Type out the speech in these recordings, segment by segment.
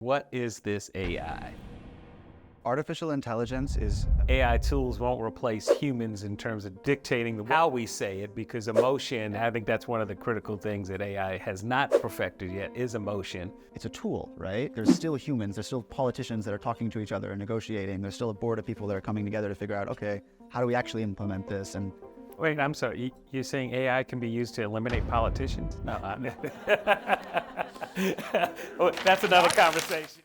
What is this AI? Artificial intelligence is AI tools won't replace humans in terms of dictating how we say it, because emotion, I think that's one of the critical things that AI has not perfected yet, is emotion. it's a tool, right? There's still humans, there's still politicians that are talking to each other and negotiating. There's still a board of people that are coming together to figure out, okay, how do we actually implement this? And Wait, I'm sorry, you're saying AI can be used to eliminate politicians? No, well, that's another conversation.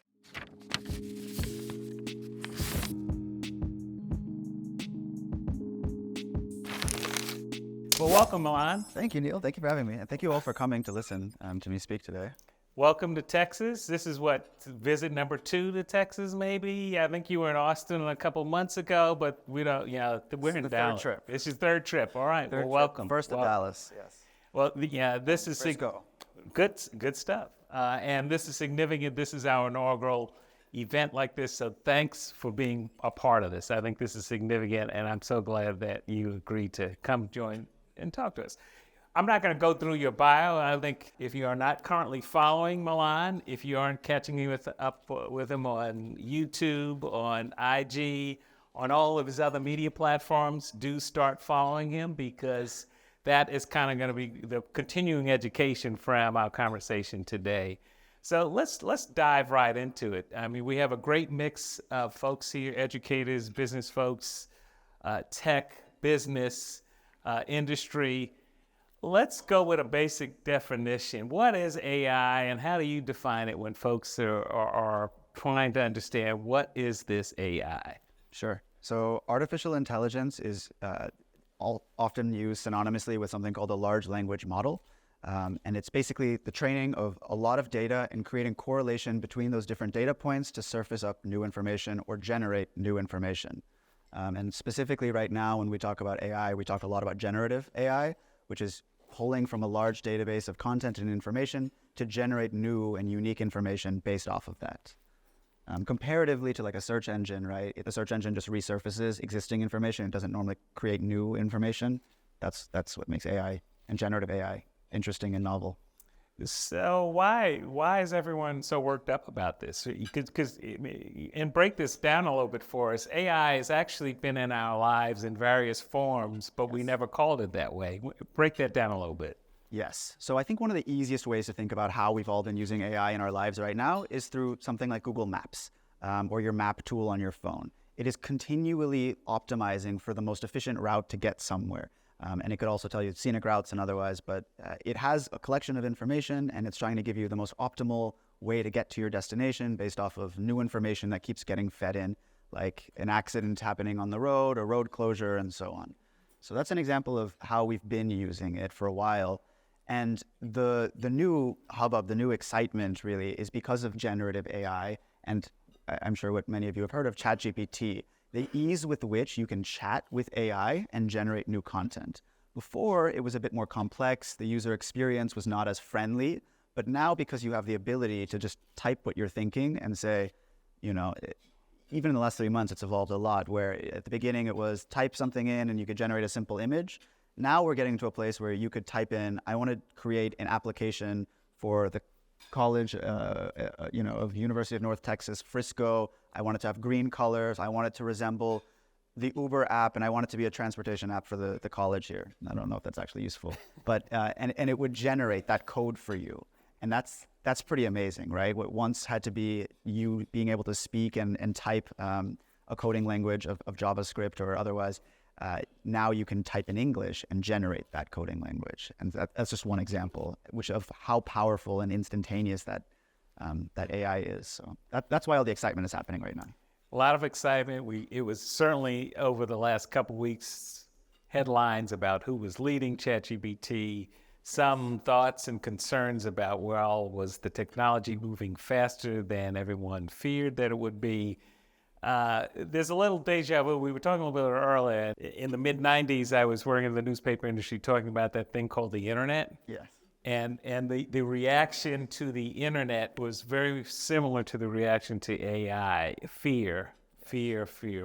Well, welcome, Milan. thank you, Neil. Thank you for having me. And thank you all for coming to listen to me speak today. Welcome to Texas. This is visit number 2 to Texas, maybe? I think you were in Austin a couple months ago, but we don't, we're in the third Dallas. trip. It's your third trip. All right, well, welcome. First to Dallas, yes. Well, this is Frisco. good stuff. And this is significant. This is our inaugural event like this, so thanks for being a part of this. I think this is significant, and I'm so glad that you agreed to come join and talk to us. I'm not going to go through your bio. I think if you are not currently following Milan, if you aren't catching me up with him on YouTube, on IG, on all of his other media platforms, do start following him, because that is kind of going to be the continuing education from our conversation today. So let's dive right into it. I mean, we have a great mix of folks here: educators, business folks, tech, business, industry. Let's go with a basic definition. What is AI, and how do you define it when folks are trying to understand what is this AI? Sure. So artificial intelligence is often used synonymously with something called a large language model. And it's basically the training of a lot of data and creating correlation between those different data points to surface up new information or generate new information. And specifically right now, when we talk about AI, we talk a lot about generative AI, which is pulling from a large database of content and information to generate new and unique information based off of that. Comparatively to like a search engine, right? If the search engine just resurfaces existing information, it doesn't normally create new information. That's what makes AI and generative AI interesting and novel. So why is everyone so worked up about this? And break this down a little bit for us. AI has actually been in our lives in various forms, but we never called it that way. Break that down a little bit. Yes. So I think one of the easiest ways to think about how we've all been using AI in our lives right now is through something like Google Maps or your map tool on your phone. It is continually optimizing for the most efficient route to get somewhere. And it could also tell you scenic routes and otherwise, but it has a collection of information, and it's trying to give you the most optimal way to get to your destination based off of new information that keeps getting fed in, like an accident happening on the road, a road closure, and so on. So that's an example of how we've been using it for a while. And the new hubbub, the new excitement really is because of generative AI, and I'm sure what many of you have heard of, ChatGPT. The ease with which you can chat with AI and generate new content. Before, it was a bit more complex. The user experience was not as friendly. But now, because you have the ability to just type what you're thinking and say, even in the last 3 months, it's evolved a lot, where at the beginning it was type something in and you could generate a simple image. Now we're getting to a place where you could type in, I want to create an application for the college, of University of North Texas, Frisco. I want it to have green colors. I want it to resemble the Uber app, and I want it to be a transportation app for the college here. I don't know if that's actually useful, but and it would generate that code for you, and that's pretty amazing, right? What once had to be you being able to speak and type a coding language of JavaScript or otherwise. Now you can type in English and generate that coding language. And that's just one example of how powerful and instantaneous that AI is. So that's why all the excitement is happening right now. A lot of excitement. It was certainly over the last couple weeks, headlines about who was leading ChatGPT, some thoughts and concerns about, was the technology moving faster than everyone feared that it would be? There's a little deja vu. We were talking a little bit earlier. In the mid-'90s, I was working in the newspaper industry talking about that thing called the internet. Yes. And the reaction to the internet was very similar to the reaction to AI. Fear.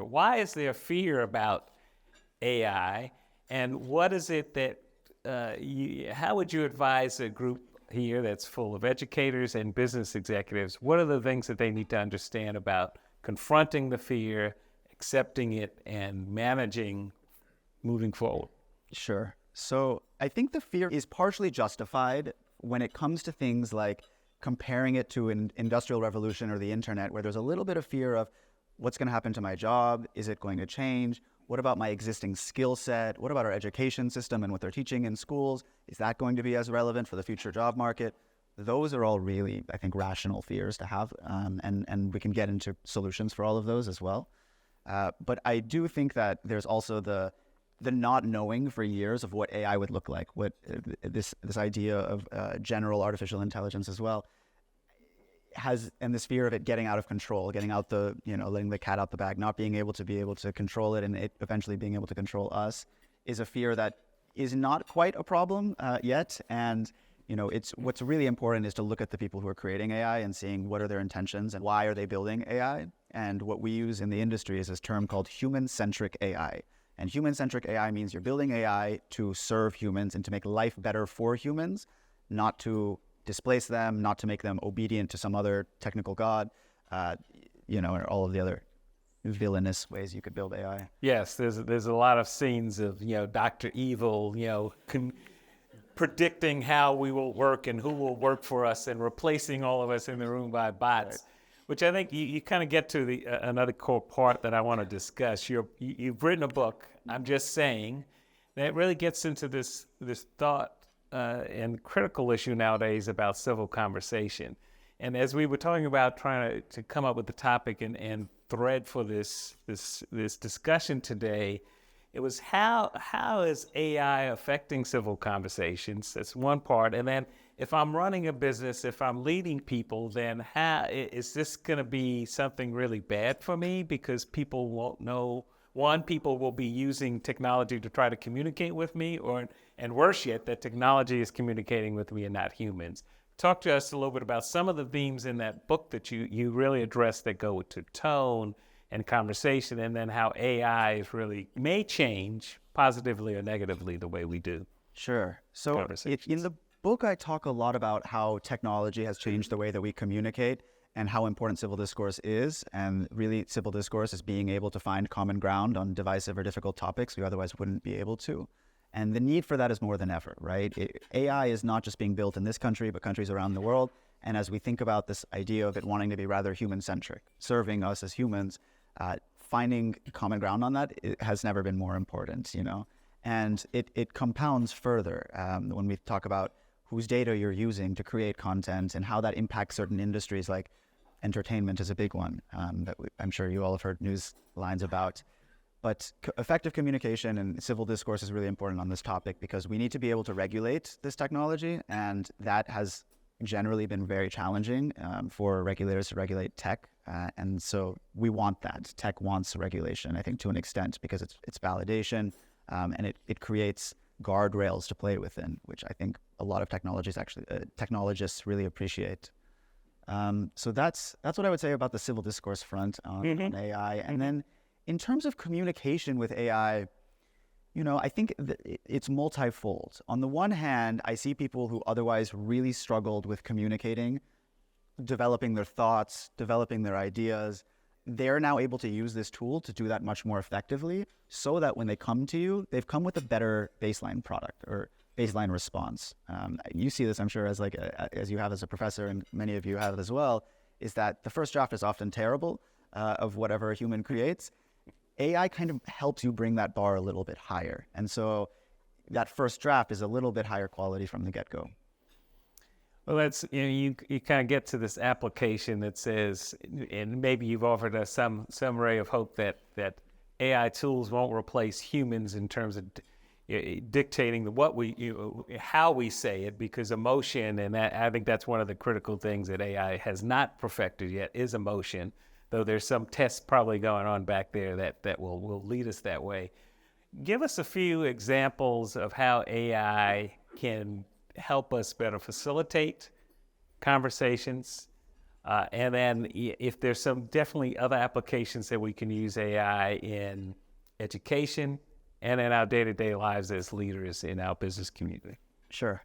Why is there fear about AI? And what is it that how would you advise a group here that's full of educators and business executives. What are the things that they need to understand about confronting the fear, accepting it, and managing moving forward? Sure. So I think the fear is partially justified when it comes to things like comparing it to an industrial revolution or the internet, where there's a little bit of fear of what's going to happen to my job? Is it going to change? What about my existing skill set? What about our education system and what they're teaching in schools? Is that going to be as relevant for the future job market? Those are all really, I think, rational fears to have, and we can get into solutions for all of those as well. But I do think that there's also the not knowing for years of what AI would look like, what this idea of general artificial intelligence as well has, and this fear of it getting out of control, getting out the, letting the cat out the bag, not being able to control it, and it eventually being able to control us, is a fear that is not quite a problem yet. And it's what's really important is to look at the people who are creating AI and seeing what are their intentions and why are they building AI. And what we use in the industry is this term called human-centric AI. And human-centric AI means you're building AI to serve humans and to make life better for humans, not to displace them, not to make them obedient to some other technical god, or all of the other villainous ways you could build AI. Yes, there's a lot of scenes of Dr. Evil, predicting how we will work and who will work for us and replacing all of us in the room by bots. Right. Which I think you kind of get to another core part that I want to discuss. You've written a book, I'm just saying, that really gets into this thought and critical issue nowadays about civil conversation. And as we were talking about trying to come up with the topic and thread for this discussion today, it was how is AI affecting civil conversations? That's one part. And then if I'm running a business, if I'm leading people, then how is this going to be something really bad for me? Because people won't know. One, people will be using technology to try to communicate with me, and worse yet, that technology is communicating with me and not humans. Talk to us a little bit about some of the themes in that book that you really address that go to tone and conversation, and then how AI is really may change positively or negatively the way we do. Sure. So in the book, I talk a lot about how technology has changed the way that we communicate and how important civil discourse is. And really, civil discourse is being able to find common ground on divisive or difficult topics we otherwise wouldn't be able to. And the need for that is more than ever, right? AI is not just being built in this country, but countries around the world. And as we think about this idea of it wanting to be rather human-centric, serving us as humans, finding common ground on that has never been more important, And it compounds further when we talk about whose data you're using to create content and how that impacts certain industries, like entertainment is a big one that I'm sure you all have heard news lines about. But effective communication and civil discourse is really important on this topic because we need to be able to regulate this technology, and that has generally been very challenging for regulators to regulate tech. And so we want that. Tech wants regulation, I think, to an extent, because it's validation and it creates guardrails to play within, which I think a lot of technologists really appreciate. So that's what I would say about the civil discourse front on AI. And then in terms of communication with AI, I think it's multifold. On the one hand, I see people who otherwise really struggled with communicating, developing their thoughts, developing their ideas. They're now able to use this tool to do that much more effectively, so that when they come to you, they've come with a better baseline product or baseline response. You see this, I'm sure, as you have as a professor, and many of you have as well, is that the first draft is often terrible of whatever a human creates. AI kind of helps you bring that bar a little bit higher. And so that first draft is a little bit higher quality from the get-go. Well, that's, you kind of get to this application that says, and maybe you've offered us some ray of hope that AI tools won't replace humans in terms of dictating how we say it, because emotion, and I think that's one of the critical things that AI has not perfected yet, is emotion. Though there's some tests probably going on back there that will lead us that way. Give us a few examples of how AI can help us better facilitate conversations, and then if there's some definitely other applications that we can use AI in education and in our day-to-day lives as leaders in our business community. Sure.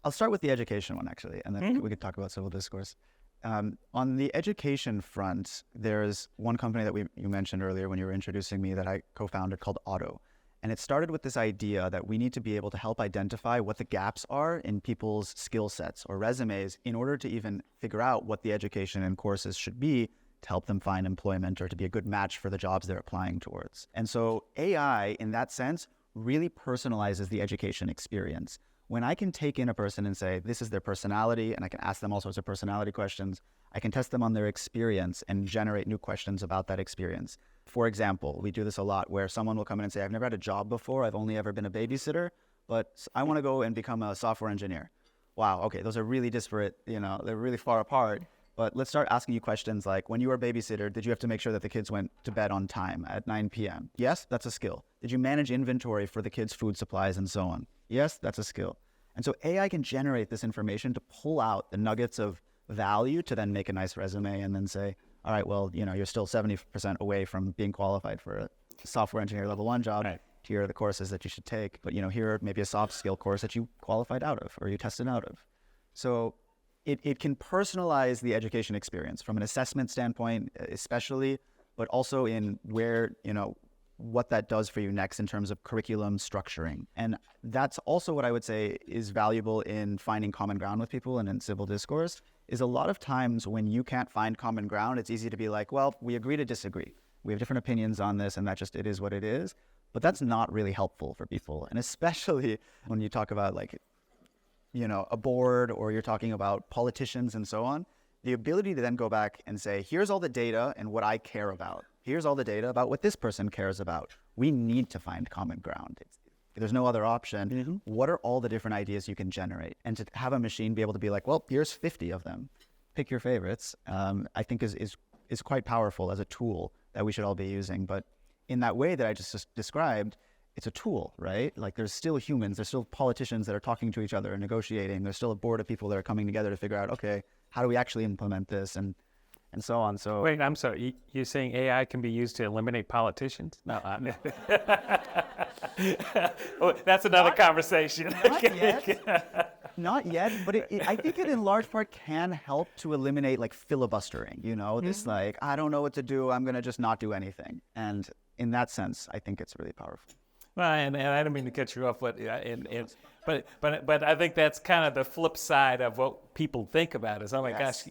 I'll start with the education one, actually, and then we could talk about civil discourse. On the education front, there's one company that you mentioned earlier when you were introducing me that I co-founded called Otto. And it started with this idea that we need to be able to help identify what the gaps are in people's skill sets or resumes in order to even figure out what the education and courses should be to help them find employment or to be a good match for the jobs they're applying towards. And so AI, in that sense, really personalizes the education experience. When I can take in a person and say, this is their personality, and I can ask them all sorts of personality questions, I can test them on their experience and generate new questions about that experience. For example, we do this a lot where someone will come in and say, I've never had a job before, I've only ever been a babysitter, but I want to go and become a software engineer. Wow, okay, those are really disparate, they're really far apart. But let's start asking you questions like, when you were a babysitter, did you have to make sure that the kids went to bed on time at 9 p.m.? Yes, that's a skill. Did you manage inventory for the kids' food supplies and so on? Yes, that's a skill. And so AI can generate this information to pull out the nuggets of value to then make a nice resume and then say, all right, well, you're still 70% away from being qualified for a software engineer level 1 job. Right. Here are the courses that you should take. But, here are maybe a soft skill course that you qualified out of or you tested out of. So it can personalize the education experience from an assessment standpoint, especially, but also in where, what that does for you next in terms of curriculum structuring. And that's also what I would say is valuable in finding common ground with people and in civil discourse, is a lot of times when you can't find common ground, it's easy to be like, well, we agree to disagree. We have different opinions on this, and it is what it is. But that's not really helpful for people. And especially when you talk about a board or you're talking about politicians and so on, the ability to then go back and say, here's all the data and what I care about. Here's all the data about what this person cares about. We need to find common ground. There's no other option. Mm-hmm. What are all the different ideas you can generate? And to have a machine be able to be like, well, here's 50 of them. Pick your favorites, I think is quite powerful as a tool that we should all be using. But in that way that I just described, it's a tool, right? Like there's still humans, there's still politicians that are talking to each other and negotiating. There's still a board of people that are coming together to figure out, okay, how do we actually implement this and so on. So wait, I'm sorry. You're saying AI can be used to eliminate politicians? No, well, that's another conversation. Not yet. Not yet, but I think it in large part can help to eliminate filibustering. This I don't know what to do. I'm gonna just not do anything. And in that sense, I think it's really powerful. Well, and I don't mean to cut you off, but I think that's kind of the flip side of what people think about is, oh my gosh,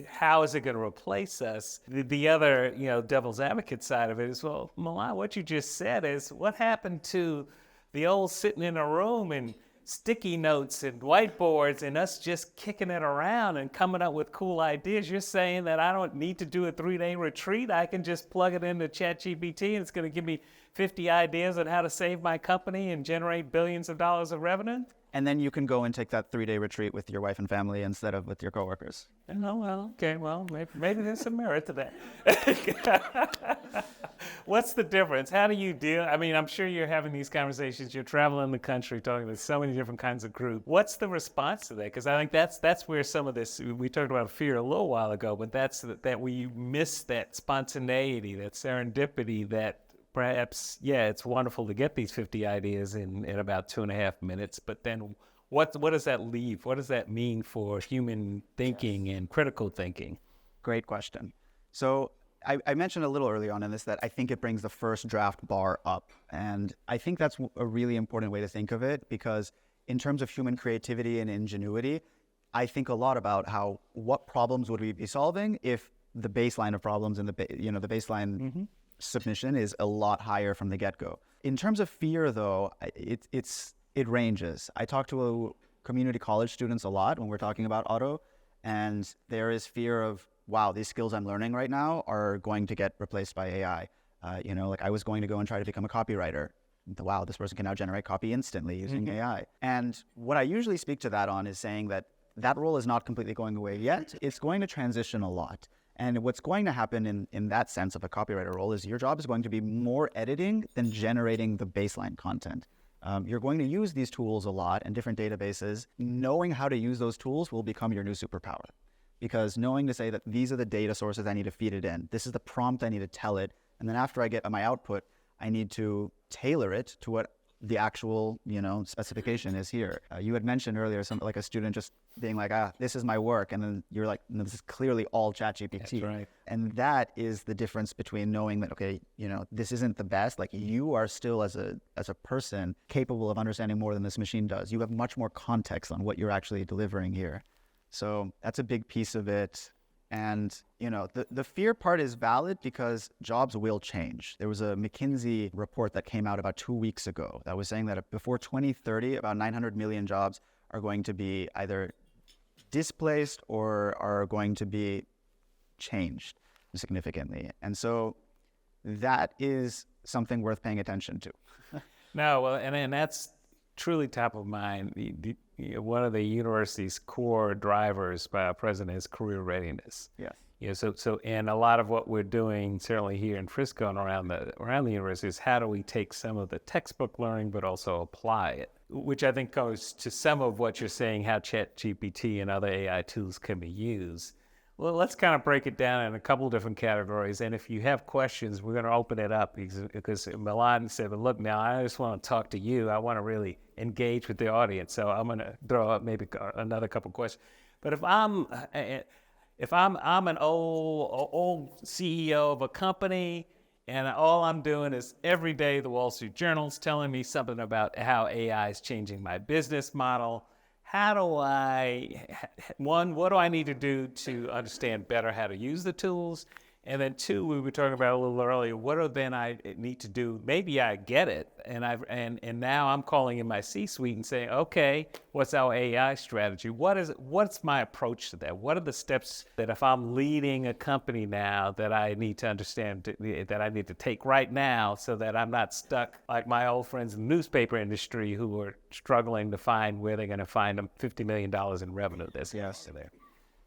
how is it going to replace us? The other, devil's advocate side of it is, well, Milan, what you just said is, what happened to the old sitting in a room and sticky notes and whiteboards and us just kicking it around and coming up with cool ideas? You're saying that I don't need to do a 3-day retreat. I can just plug it into ChatGPT and it's going to give me 50 ideas on how to save my company and generate billions of dollars of revenue? And then you can go and take that 3-day retreat with your wife and family instead of with your coworkers. Oh, well, okay. Well, maybe there's some merit to that. What's the difference? How do you deal? I mean, I'm sure you're having these conversations. You're traveling the country talking to so many different kinds of groups. What's the response to that? Because I think that's where some of this, we talked about fear a little while ago, but that's that we miss that spontaneity, that serendipity, that perhaps, it's wonderful to get these 50 ideas in about 2.5 minutes, but then what does that leave? What does that mean for human thinking and critical thinking? Great question. So I mentioned a little early on in this that I think it brings the first draft bar up. And I think that's a really important way to think of it, because in terms of human creativity and ingenuity, I think a lot about what problems would we be solving if the baseline of problems and the baseline submission is a lot higher from the get-go. In terms of fear, though, it ranges. I talk to community college students a lot when we're talking about Otto, and there is fear of, wow, these skills I'm learning right now are going to get replaced by AI. I was going to go and try to become a copywriter. Wow, this person can now generate copy instantly using AI. And what I usually speak to that on is saying that role is not completely going away yet. It's going to transition a lot. And what's going to happen in that sense of a copywriter role is your job is going to be more editing than generating the baseline content. You're going to use these tools a lot and different databases. Knowing how to use those tools will become your new superpower. Because knowing to say that these are the data sources I need to feed it in, this is the prompt I need to tell it, and then after I get my output, I need to tailor it to what the actual, specification is here. You had mentioned earlier something like a student just being like, this is my work. And then you're like, no, this is clearly all ChatGPT. That's right. And that is the difference between knowing that, okay, this isn't the best. Like you are still as a person capable of understanding more than this machine does. You have much more context on what you're actually delivering here. So that's a big piece of it. And, the fear part is valid because jobs will change. There was a McKinsey report that came out about 2 weeks ago that was saying that before 2030, about 900 million jobs are going to be either displaced or are going to be changed significantly. And so that is something worth paying attention to. No, well, and that's truly top of mind. One of the university's core drivers by our president is career readiness. Yes. So and a lot of what we're doing, certainly here in Frisco and around the university, is how do we take some of the textbook learning but also apply it, which I think goes to some of what you're saying, how ChatGPT and other AI tools can be used. Well, let's kind of break it down in a couple of different categories. And if you have questions, we're going to open it up because Milan said, well, look, now I just want to talk to you. I want to really engage with the audience. So I'm going to throw up maybe another couple of questions. But if I'm an old CEO of a company and all I'm doing is every day the Wall Street Journal's telling me something about how AI is changing my business model, how do what do I need to do to understand better how to use the tools? And then two, we were talking about a little earlier, what do then I need to do? Maybe I get it, and now I'm calling in my C-suite and saying, okay, what's our AI strategy? What's my approach to that? What are the steps that if I'm leading a company now that I need to understand, that I need to take right now so that I'm not stuck like my old friends in the newspaper industry who are struggling to find where they're going to find them $50 million in revenue this year.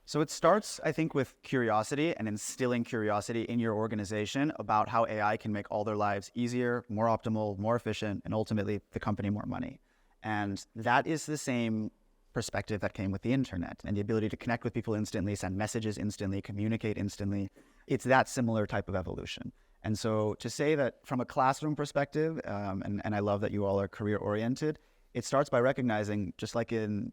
So it starts, I think, with curiosity and instilling curiosity in your organization about how AI can make all their lives easier, more optimal, more efficient, and ultimately the company more money. And that is the same perspective that came with the internet and the ability to connect with people instantly, send messages instantly, communicate instantly. It's that similar type of evolution. And so to say that from a classroom perspective, and I love that you all are career oriented, it starts by recognizing, just like in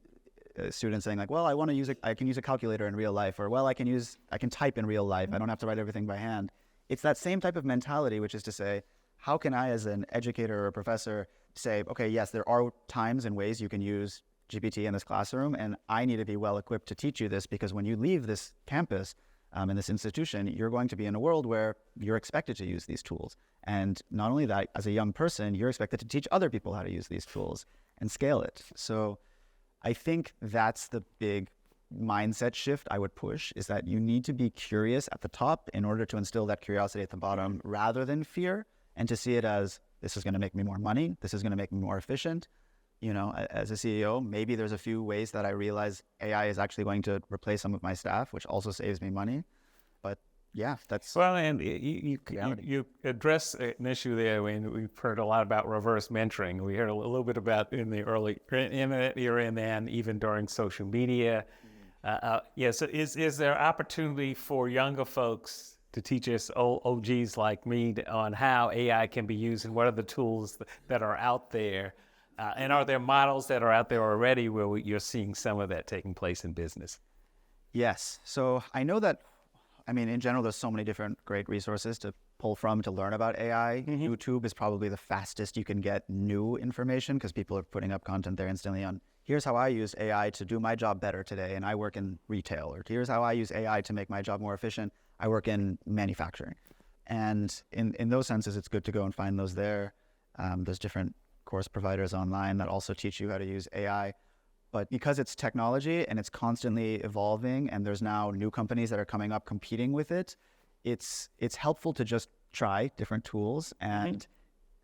students saying like, well, I can use a calculator in real life, or well, I can type in real life. I don't have to write everything by hand. It's that same type of mentality, which is to say, how can I as an educator or a professor say, okay, yes, there are times and ways you can use GPT in this classroom, and I need to be well equipped to teach you this, because when you leave this campus, in this institution, you're going to be in a world where you're expected to use these tools. And not only that, as a young person, you're expected to teach other people how to use these tools and scale it. So I think that's the big mindset shift I would push, is that you need to be curious at the top in order to instill that curiosity at the bottom rather than fear, and to see it as, this is going to make me more money. This is going to make me more efficient. As a CEO, maybe there's a few ways that I realize AI is actually going to replace some of my staff, which also saves me money. But yeah, that's... Well, and you address an issue there. We've heard a lot about reverse mentoring. We heard a little bit about in the early internet era, and then even during social media. So is there opportunity for younger folks to teach us OGs like me on how AI can be used, and what are the tools that are out there? And are there models that are out there already where you're seeing some of that taking place in business? Yes. So I know that, in general, there's so many different great resources to pull from to learn about AI. Mm-hmm. YouTube is probably the fastest you can get new information, because people are putting up content there instantly on, here's how I use AI to do my job better today, and I work in retail. Or here's how I use AI to make my job more efficient. I work in manufacturing. And in those senses, it's good to go and find those there. There's different course providers online that also teach you how to use AI. But because it's technology and it's constantly evolving, and there's now new companies that are coming up competing with it, it's helpful to just try different tools and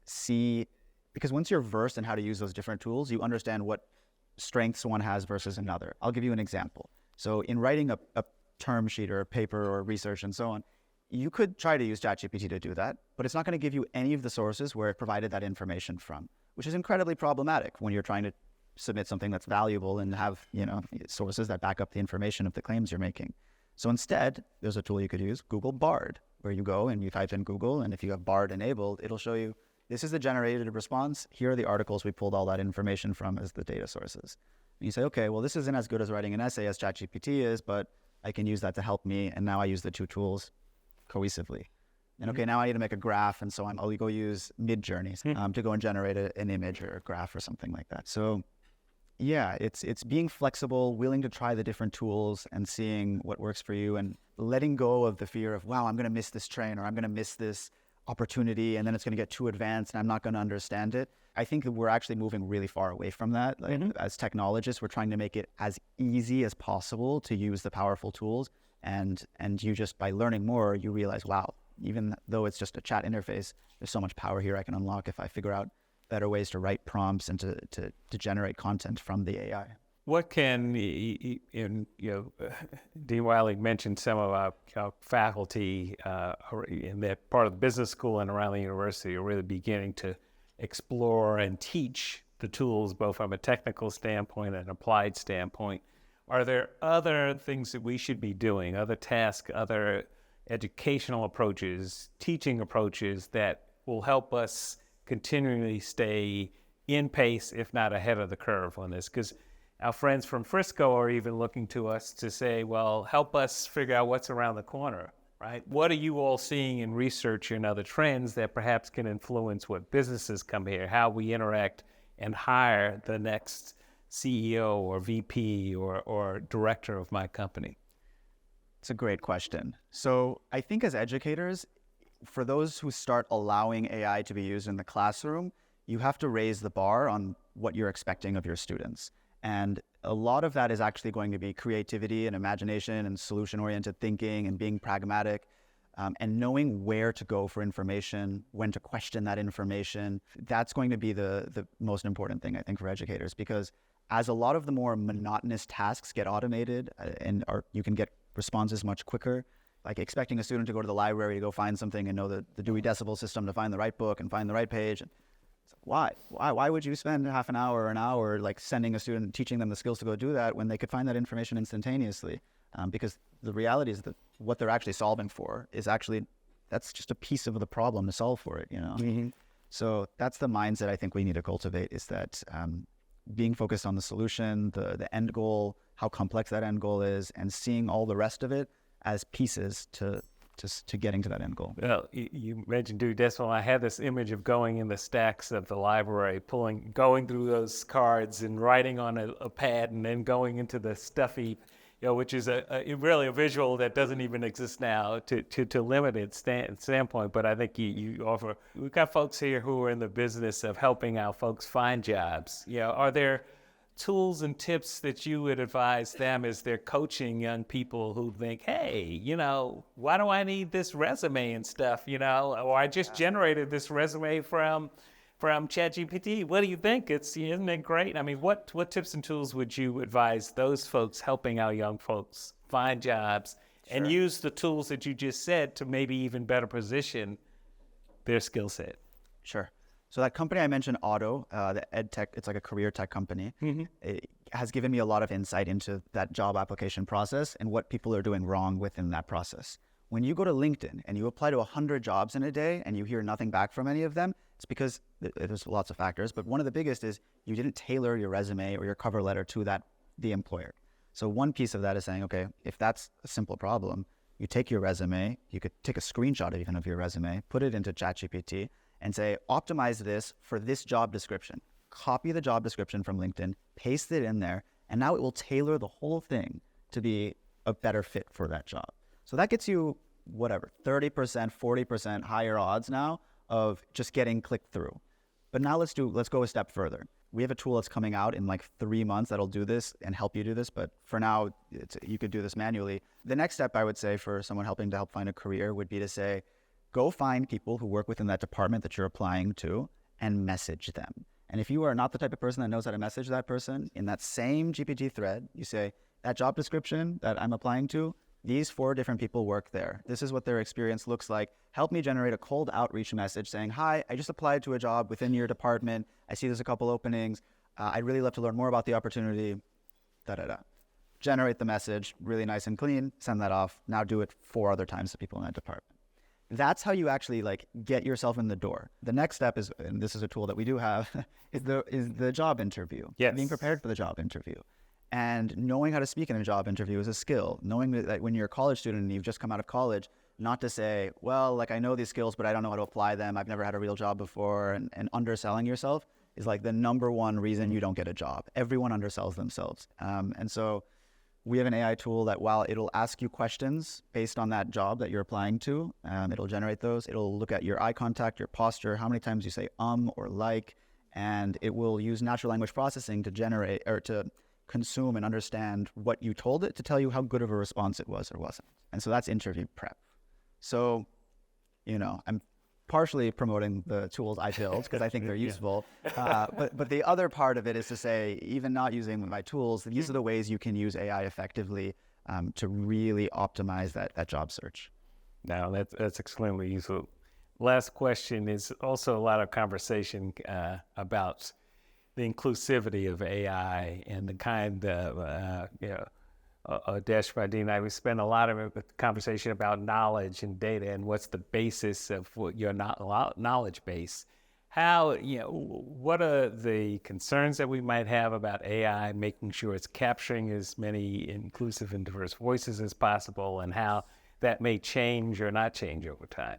see, because once you're versed in how to use those different tools, you understand what strengths one has versus another. I'll give you an example. So in writing a term sheet or a paper or research and so on, you could try to use ChatGPT to do that, but it's not going to give you any of the sources where it provided that information from, which is incredibly problematic when you're trying to submit something that's valuable and have, sources that back up the information of the claims you're making. So instead, there's a tool you could use, Google Bard, where you go and you type in Google, and if you have Bard enabled, it'll show you, this is the generated response. Here are the articles we pulled all that information from as the data sources. And you say, okay, well, this isn't as good as writing an essay as ChatGPT is, but I can use that to help me. And now I use the two tools cohesively. And okay, now I need to make a graph. And so I'll go use Midjourney to go and generate an image or a graph or something like that. So yeah, it's being flexible, willing to try the different tools and seeing what works for you and letting go of the fear of, wow, I'm going to miss this train or I'm going to miss this opportunity and then it's going to get too advanced and I'm not going to understand it. I think that we're actually moving really far away from that. Like, as technologists, we're trying to make it as easy as possible to use the powerful tools. And you just, by learning more, you realize, wow, even though it's just a chat interface, there's so much power here I can unlock if I figure out better ways to write prompts and to generate content from the AI. What can, Dean Wiley mentioned some of our faculty in that part of the business school and around the university are really beginning to explore and teach the tools both from a technical standpoint and an applied standpoint. Are there other things that we should be doing, other tasks, other educational approaches, teaching approaches that will help us continually stay in pace, if not ahead of the curve on this? Because our friends from Frisco are even looking to us to say, well, help us figure out what's around the corner, right? What are you all seeing in research and other trends that perhaps can influence what businesses come here, how we interact and hire the next CEO or VP or director of my company? It's a great question. So I think as educators, for those who start allowing AI to be used in the classroom, you have to raise the bar on what you're expecting of your students. And a lot of that is actually going to be creativity and imagination and solution-oriented thinking and being pragmatic and knowing where to go for information, when to question that information. That's going to be the most important thing, I think, for educators, because as a lot of the more monotonous tasks get automated you can get responses much quicker, like expecting a student to go to the library to go find something and know the Dewey Decimal System to find the right book and find the right page. Why would you spend half an hour or an hour like sending a student, teaching them the skills to go do that when they could find that information instantaneously? Because the reality is that what they're actually solving for is that's just a piece of the problem to solve for it, So that's the mindset I think we need to cultivate, is that being focused on the solution, the end goal, how complex that end goal is, and seeing all the rest of it as pieces to getting to that end goal. Well, you mentioned Dewey Decimal. I had this image of going in the stacks of the library, going through those cards and writing on a pad, and then going into the stuffy, which is really a visual that doesn't even exist now to limited standpoint. But I think you offer. We've got folks here who are in the business of helping our folks find jobs. Are there tools and tips that you would advise them as they're coaching young people who think, hey, why do I need this resume and stuff, or I just generated this resume from ChatGPT. What do you think? Isn't it great? I mean, what tips and tools would you advise those folks helping our young folks find jobs and use the tools that you just said to maybe even better position their skill set? Sure. So that company I mentioned, Otto, the ed tech, it's like a career tech company. It has given me a lot of insight into that job application process and what people are doing wrong within that process. When you go to LinkedIn and you apply to 100 jobs in a day and you hear nothing back from any of them, it's because there's lots of factors, but one of the biggest is you didn't tailor your resume or your cover letter to the employer. So one piece of that is saying, okay, if that's a simple problem, you take your resume, you could take a screenshot even of your resume, put it into ChatGPT, and say, optimize this for this job description. Copy the job description from LinkedIn, paste it in there, and now it will tailor the whole thing to be a better fit for that job. So that gets you, 30%, 40% higher odds now of just getting clicked through. But now let's go a step further. We have a tool that's coming out in like 3 months that'll do this and help you do this. But for now, you could do this manually. The next step I would say for someone helping to help find a career would be to say, go find people who work within that department that you're applying to and message them. And if you are not the type of person that knows how to message that person, in that same GPT thread, you say, that job description that I'm applying to, these 4 different people work there. This is what their experience looks like. Help me generate a cold outreach message saying, hi, I just applied to a job within your department. I see there's a couple openings. I'd really love to learn more about the opportunity. Generate the message, really nice and clean, send that off. Now do it 4 other times to people in that department. That's how you actually like get yourself in the door. The next step is, and this is a tool that we do have, is the job interview. Yes. Being prepared for the job interview. And knowing how to speak in a job interview is a skill. Knowing that when you're a college student and you've just come out of college, not to say, well, like I know these skills, but I don't know how to apply them. I've never had a real job before. And underselling yourself is like the number one reason you don't get a job. Everyone undersells themselves. And so we have an AI tool that while it'll ask you questions based on that job that you're applying to, it'll generate those. It'll look at your eye contact, your posture, how many times you say or like, and it will use natural language processing to generate or to consume and understand what you told it to tell you how good of a response it was or wasn't. And so that's interview prep. So, I'm partially promoting the tools I build because I think they're useful. But the other part of it is to say, even not using my tools, these are the ways you can use AI effectively to really optimize that job search. Now, that's extremely useful. Last question is also a lot of conversation about the inclusivity of AI and the kind of, Desh, Radin and I, we spend a lot of conversation about knowledge and data and what's the basis of what your knowledge base. How, what are the concerns that we might have about AI, making sure it's capturing as many inclusive and diverse voices as possible, and how that may change or not change over time?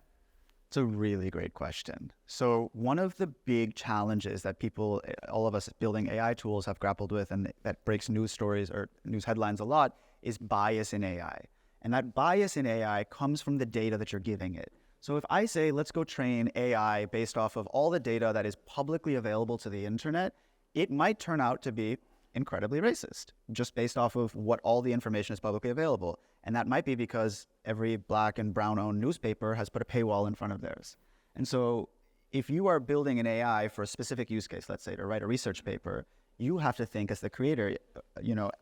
It's a really great question. So one of the big challenges that people, all of us building AI tools have grappled with, and that breaks news stories or news headlines a lot, is bias in AI. And that bias in AI comes from the data that you're giving it. So if I say, let's go train AI based off of all the data that is publicly available to the internet, it might turn out to be incredibly racist, just based off of what all the information is publicly available. And that might be because every Black and brown-owned newspaper has put a paywall in front of theirs. And so if you are building an AI for a specific use case, let's say to write a research paper, you have to think as the creator,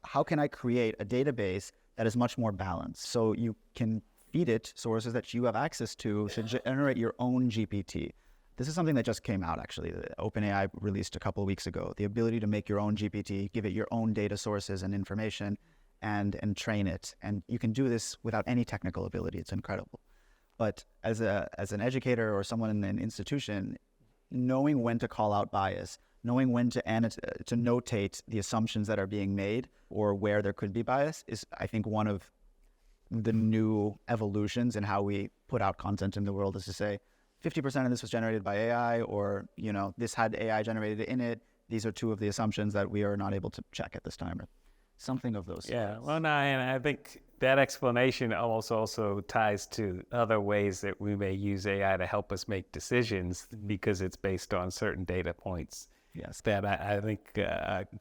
how can I create a database that is much more balanced? So you can feed it sources that you have access to generate your own GPT. This is something that just came out, actually. OpenAI released a couple of weeks ago. The ability to make your own GPT, give it your own data sources and information, and train it. And you can do this without any technical ability. It's incredible. But as an educator or someone in an institution, knowing when to call out bias, knowing when to notate the assumptions that are being made or where there could be bias is, I think, one of the new evolutions in how we put out content in the world, is to say, 50% of this was generated by AI, or, this had AI generated in it. These are two of the assumptions that we are not able to check at this time. Or something of those. Yeah, well, no, and I think that explanation almost also ties to other ways that we may use AI to help us make decisions, because it's based on certain data points. Yes. That I think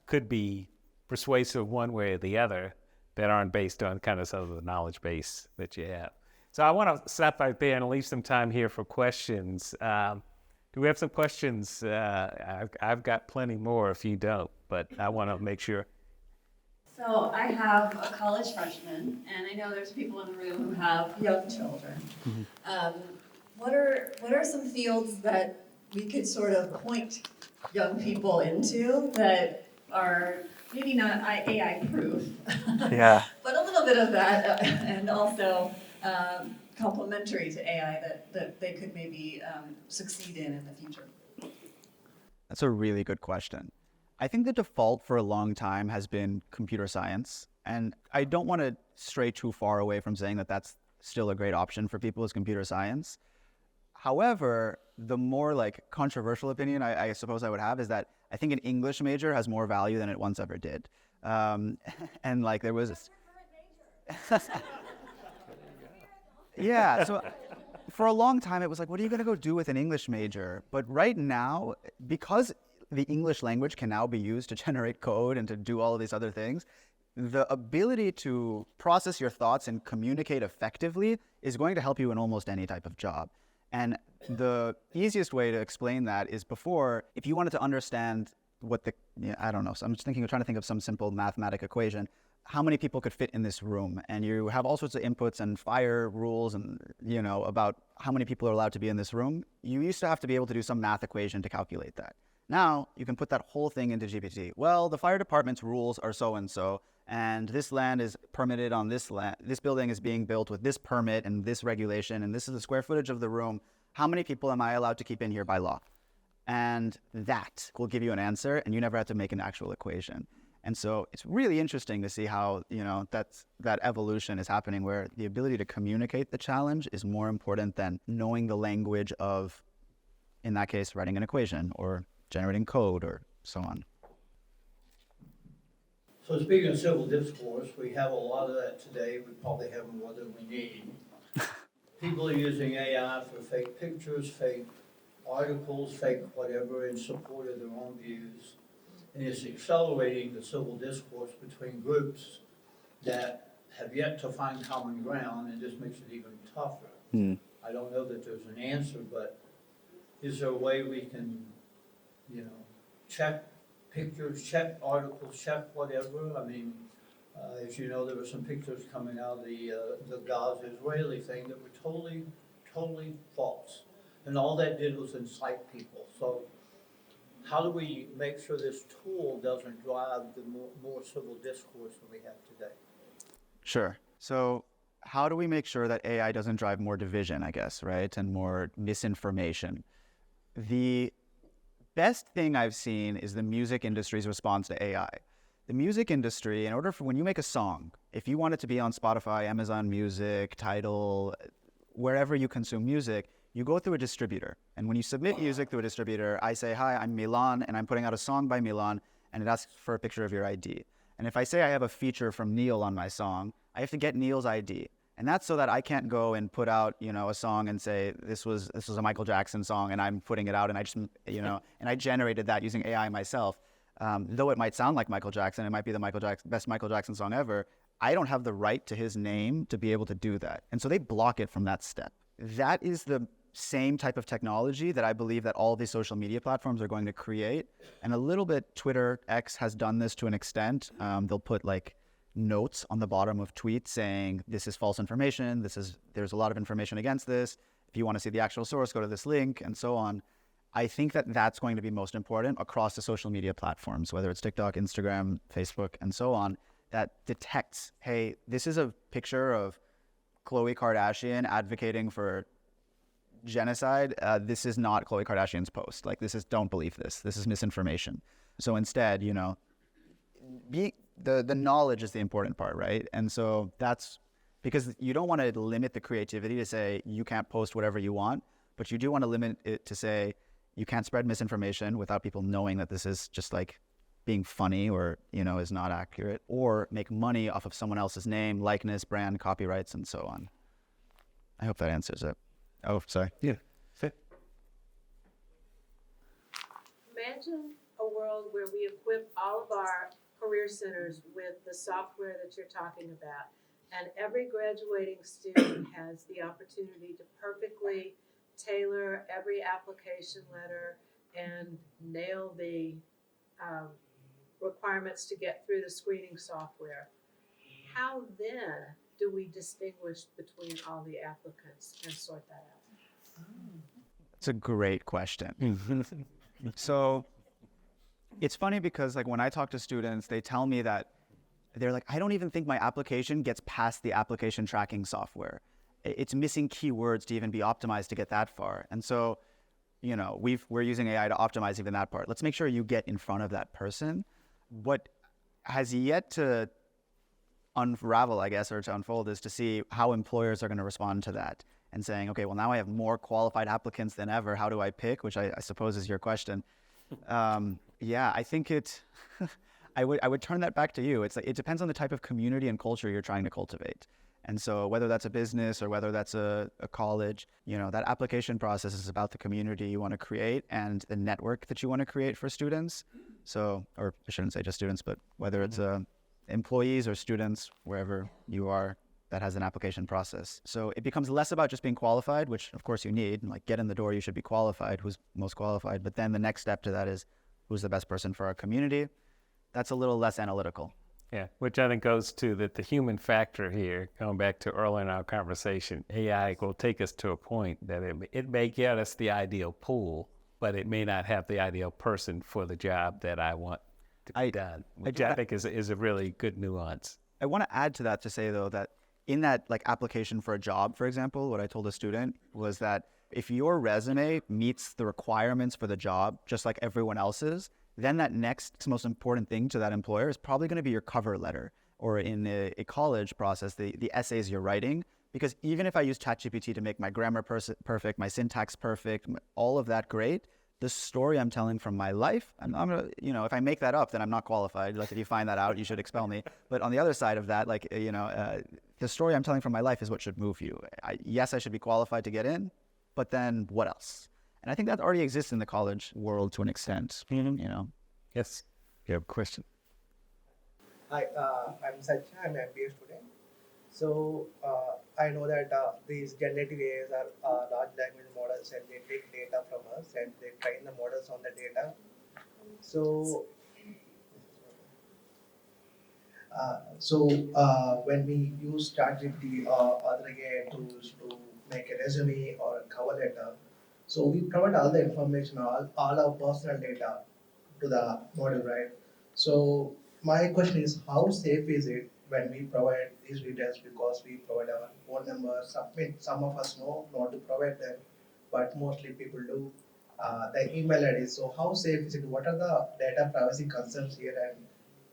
could be persuasive one way or the other, that aren't based on kind of some of the knowledge base that you have. So I want to stop right there and leave some time here for questions. Do we have some questions? I've got plenty more if you don't, but I want to make sure. So I have a college freshman, and I know there's people in the room who have young children. Mm-hmm. What are some fields that we could sort of point young people into that are maybe not AI proof, Yeah. but a little bit of that, and also complementary to AI that they could maybe succeed in the future? That's a really good question. I think the default for a long time has been computer science. And I don't want to stray too far away from saying that that's still a great option for people, is computer science. However, the more controversial opinion I suppose I would have is that I think an English major has more value than it once ever did. And there was yeah, so for a long time it was what are you going to go do with an English major? But right now, because the English language can now be used to generate code and to do all of these other things, the ability to process your thoughts and communicate effectively is going to help you in almost any type of job. And the easiest way to explain that is, before, if you wanted to understand what I don't know, so I'm just trying to think of some simple mathematic equation, how many people could fit in this room, and you have all sorts of inputs and fire rules and, about how many people are allowed to be in this room, you used to have to be able to do some math equation to calculate that. Now, you can put that whole thing into GPT. Well, the fire department's rules are so-and-so, and this land is permitted on this land. This building is being built with this permit and this regulation, and this is the square footage of the room. How many people am I allowed to keep in here by law? And that will give you an answer, and you never have to make an actual equation. And so it's really interesting to see how, that evolution is happening, where the ability to communicate the challenge is more important than knowing the language of, in that case, writing an equation or generating code or so on. So speaking of civil discourse, we have a lot of that today. We probably have more than we need. People are using AI for fake pictures, fake articles, fake whatever, in support of their own views. And it's accelerating the civil discourse between groups that have yet to find common ground, and this makes it even tougher. I don't know that there's an answer, but is there a way we can, check pictures, check articles, check whatever? I mean, as you know, there were some pictures coming out of the Gaza-Israeli thing that were totally false. And all that did was incite people. So how do we make sure this tool doesn't drive the more civil discourse than we have today? Sure. So how do we make sure that AI doesn't drive more division, I guess, right? And more misinformation? The best thing I've seen is the music industry's response to AI. The music industry, in order for when you make a song, if you want it to be on Spotify, Amazon Music, Tidal, wherever you consume music, you go through a distributor. And when you submit music through a distributor, I say, hi, I'm Milan, and I'm putting out a song by Milan, and it asks for a picture of your ID. And if I say I have a feature from Neil on my song, I have to get Neil's ID. And that's so that I can't go and put out, a song and say, this was a Michael Jackson song, and I'm putting it out, and I just, and I generated that using AI myself. Though it might sound like Michael Jackson, it might be the best Michael Jackson song ever, I don't have the right to his name to be able to do that. And so they block it from that step. That is the same type of technology that I believe that all of these social media platforms are going to create. And a little bit, Twitter, X has done this to an extent. They'll put notes on the bottom of tweets saying, this is false information. There's a lot of information against this. If you want to see the actual source, go to this link, and so on. I think that that's going to be most important across the social media platforms, whether it's TikTok, Instagram, Facebook, and so on, that detects, hey, this is a picture of Khloe Kardashian advocating for genocide. This is not Khloe Kardashian's post. Don't believe this. This is misinformation. So instead, the knowledge is the important part, right? And so that's because you don't want to limit the creativity to say you can't post whatever you want, but you do want to limit it to say you can't spread misinformation without people knowing that this is just being funny or, is not accurate, or make money off of someone else's name, likeness, brand, copyrights, and so on. I hope that answers it. Oh, sorry. Yeah. Imagine a world where we equip all of our career centers with the software that you're talking about, and every graduating student has the opportunity to perfectly tailor every application letter and nail the requirements to get through the screening software. How then do we distinguish between all the applicants and sort that out? It's a great question. So it's funny because when I talk to students, they tell me that they're like, I don't even think my application gets past the application tracking software. It's missing keywords to even be optimized to get that far. And so, we're using AI to optimize even that part. Let's make sure you get in front of that person. What has yet to unravel, I guess, or to unfold is to see how employers are going to respond to that and saying, okay, well, now I have more qualified applicants than ever. How do I pick? Which I suppose is your question. I think I would turn that back to you. It depends on the type of community and culture you're trying to cultivate. And so whether that's a business or whether that's a college, that application process is about the community you want to create and the network that you want to create for students. So, or I shouldn't say just students, but whether it's employees or students, wherever you are, that has an application process. So it becomes less about just being qualified, which of course you need, get in the door, you should be qualified, who's most qualified. But then the next step to that is who's the best person for our community. That's a little less analytical. Yeah, which I think goes to the human factor here, going back to earlier in our conversation. AI will take us to a point that it may get us the ideal pool, but it may not have the ideal person for the job that I want to be I- done, I which do- I think is a really good nuance. I want to add to that to say though that in that like application for a job, for example, what I told a student was that if your resume meets the requirements for the job, just like everyone else's, then that next most important thing to that employer is probably going to be your cover letter, or in a college process, the essays you're writing. Because even if I use ChatGPT to make my grammar perfect, my syntax perfect, all of that great, the story I'm telling from my life, I'm gonna, if I make that up, then I'm not qualified. Like if you find that out, you should expel me. But on the other side of that, like, the story I'm telling from my life is what should move you. Yes, I should be qualified to get in, but then what else? And I think that already exists in the college world to an extent, Yes, you have a question. Hi, I'm Satya. I'm an MBA student. So I know that these generative AIs are large language models, and they take data from us and they train the models on the data. So when we use ChatGPT or other AI tools to make a resume or a cover letter, so we provide all the information, all our personal data to the model, right? So my question is, how safe is it when we provide these details, because we provide our phone numbers? I mean, some of us know not to provide them, but mostly people do. The email ID. So how safe is it? What are the data privacy concerns here? And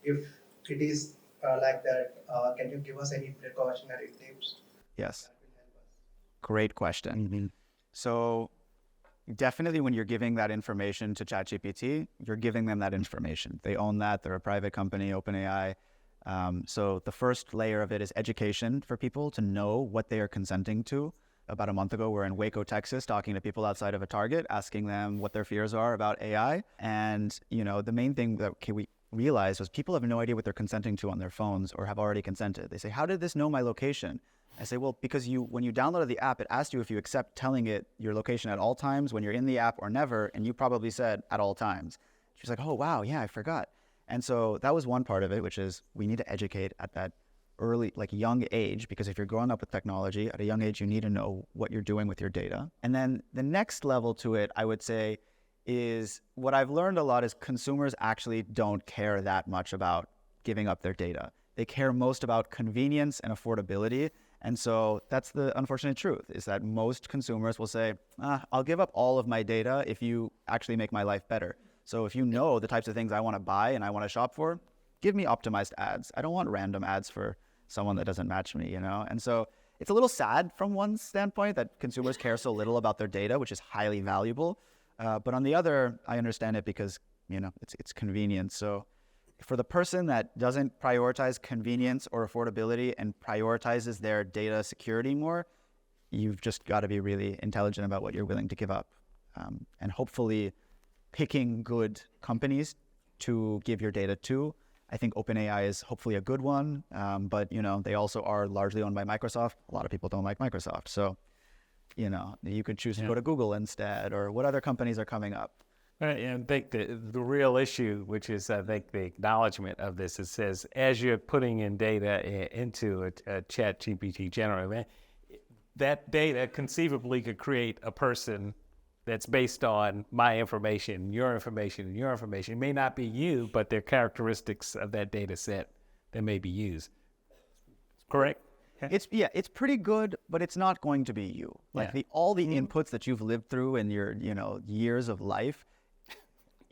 if it is like that, can you give us any precautionary tips Yes, that will help us? great question. So definitely when you're giving that information to ChatGPT, you're giving them that information. They own that. They're a private company, OpenAI. So the first layer of it is education for people to know what they are consenting to. About a month ago, we're in Waco, Texas, talking to people outside of a Target, asking them what their fears are about AI. And, the main thing that we realized was people have no idea what they're consenting to on their phones or have already consented. They say, how did this know my location? I say, well, because when you downloaded the app, it asked you if you accept telling it your location at all times when you're in the app or never, and you probably said at all times. She's like, oh, wow, yeah, I forgot. And so that was one part of it, which is we need to educate at that early, like young age, because if you're growing up with technology at a young age, you need to know what you're doing with your data. And then the next level to it, I would say, is what I've learned a lot is consumers actually don't care that much about giving up their data. They care most about convenience and affordability. And so that's the unfortunate truth, is that most consumers will say, I'll give up all of my data if you actually make my life better. So if you know the types of things I want to buy and I want to shop for, give me optimized ads. I don't want random ads for someone that doesn't match me, And so it's a little sad from one standpoint that consumers care so little about their data, which is highly valuable. But on the other, I understand it because, it's convenient. So for the person that doesn't prioritize convenience or affordability and prioritizes their data security more, you've just got to be really intelligent about what you're willing to give up. And hopefully picking good companies to give your data to. I think OpenAI is hopefully a good one, but they also are largely owned by Microsoft. A lot of people don't like Microsoft. So, you could choose to go to Google instead, or what other companies are coming up. And I think the real issue, which is I think the acknowledgement of this, it says as you're putting in data into a chat GPT generator, that data conceivably could create a person that's based on my information, your information, and your information. It may not be you, but they're characteristics of that data set that may be used. Correct? It's pretty good, but it's not going to be you. Like all the inputs that you've lived through in your years of life,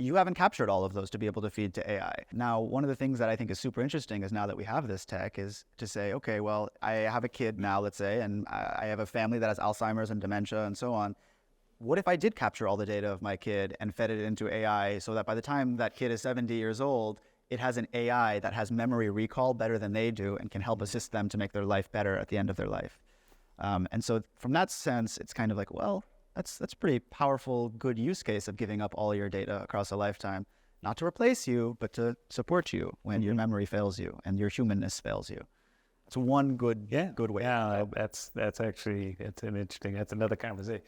you haven't captured all of those to be able to feed to AI. Now, one of the things that I think is super interesting is now that we have this tech is to say, okay, well, I have a kid now, let's say, and I have a family that has Alzheimer's and dementia and so on. What if I did capture all the data of my kid and fed it into AI so that by the time that kid is 70 years old, it has an AI that has memory recall better than they do and can help assist them to make their life better at the end of their life. And so from that sense, it's kind of like, well, that's pretty powerful, good use case of giving up all your data across a lifetime, not to replace you, but to support you when your memory fails you and your humanness fails you. It's one good way. Yeah, that's another conversation.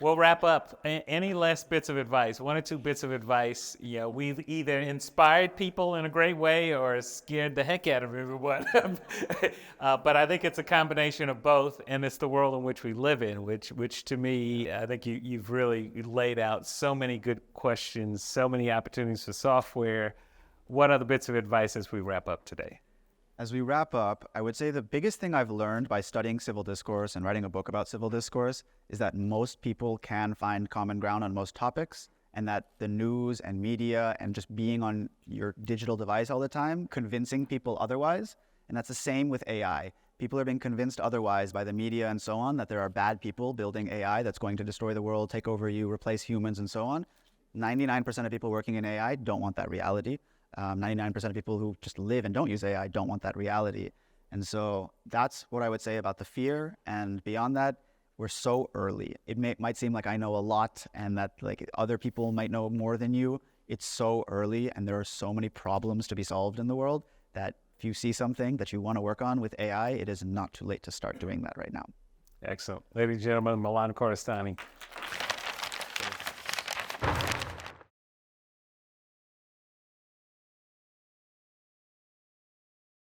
We'll wrap up. Any last bits of advice? One or two bits of advice. We've either inspired people in a great way or scared the heck out of everyone. But I think it's a combination of both, and it's the world in which we live in, which to me, I think you've really laid out so many good questions, so many opportunities for software, what other bits of advice as we wrap up today? As we wrap up, I would say the biggest thing I've learned by studying civil discourse and writing a book about civil discourse is that most people can find common ground on most topics, and that the news and media and just being on your digital device all the time, convincing people otherwise. And that's the same with AI. People are being convinced otherwise by the media and so on, that there are bad people building AI that's going to destroy the world, take over you, replace humans and so on. 99% of people working in AI don't want that reality. 99% of people who just live and don't use AI don't want that reality. And so that's what I would say about the fear. And beyond that, we're so early. It might seem like I know a lot and that like other people might know more than you. It's so early and there are so many problems to be solved in the world that if you see something that you want to work on with AI, it is not too late to start doing that right now. Excellent. Ladies and gentlemen, Milan Kordestani,